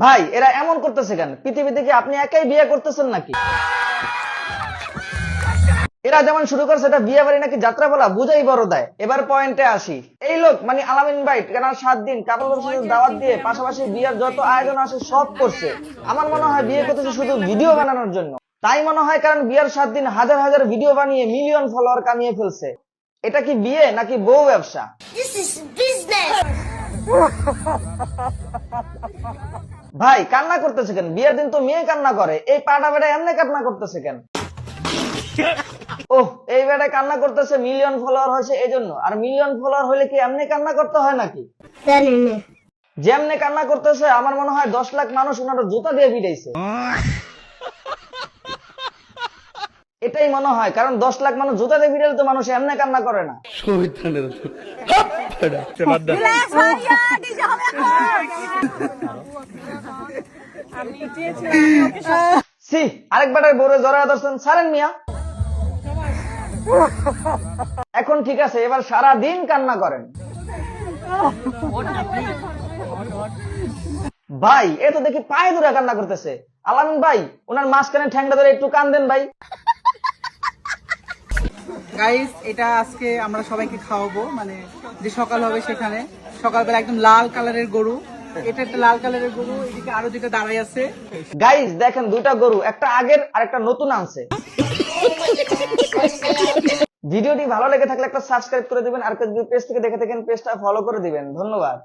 ভাই এরা এমন করতেছে কেন? পৃথিবীতে কি আপনি একাই বিয়ে করতেছেন নাকি? এরা যেমন শুরু করছে এটা বিয়ে বাড়ি নাকি যাত্রা বলা বুঝাই বড় দেয়। এবার পয়েন্টে আসি। এই লোক মানে আলামিন ভাই টানা 7 দিন কাপড় সাথে দাওয়াত দিয়ে পাশাপাশি বিয়ের যত আয়োজন আছে সব করছে। আমার মনে হয় বিয়ে করতেছে শুধু ভিডিও বানানোর জন্য। তাই মনে হয়, কারণ বিয়ের 7 দিন হাজার হাজার ভিডিও বানিয়ে মিলিয়ন ফলোয়ার কামিয়ে ফেলছে। এটা কি বিয়ে নাকি বউ ব্যবসা? ভাই কান্না করতেছে কেন? বিয়ের দিন তো মেয়ে কান্না করে, এই পাটা বেটা এমনি কান্না করতেছে কেন? ওহ, এই বেটায় কান্না করতেছে মিলিয়ন ফলোয়ার হয়েছে এই জন্য। আর মিলিয়ন ফলোয়ার হলে কি এমনি কান্না করতে হয় নাকি? যেমনি কান্না করতেছে আমার মনে হয় 10 লাখ মানুষ ওনার জুতা দিয়ে পিটাইছে। এটাই মনে হয়, কারণ 10 লাখ মানুষ জুতা দিয়ে পিটাইলে তো মানুষ এমনি কান্না করে না। সি, আরেক বেটার বউরে জড়ায় ধরছেন, ছাড়েন মিয়া। এখন ঠিক আছে, এবার সারা দিন কান্না করেন। ভাই এ তো দেখি পায়ে ধরে কান্না করতেছে। আলামিন ভাই ওনার মাঝখানে ঠ্যাংটা ধরে একটু কান দেন ভাই। গাইস, এটা আজকে আমরা সবাইকে খাওয়াবো, মানে যে সকাল হবে সেখানে সকালবেলা একদম লাল কালারের গরু। এটা একটা লাল কালারের গরু, এদিকে আরো দুটো দাঁড়াই আছে। গাইস দেখেন, দুইটা গরু, একটা আগের আর একটা নতুন আনছে। ভিডিওটি ভালো লেগে থাকলে একটা সাবস্ক্রাইব করে দিবেন, আর যদি পেজ থেকে দেখে থাকেন পেজটা ফলো করে দিবেন। ধন্যবাদ।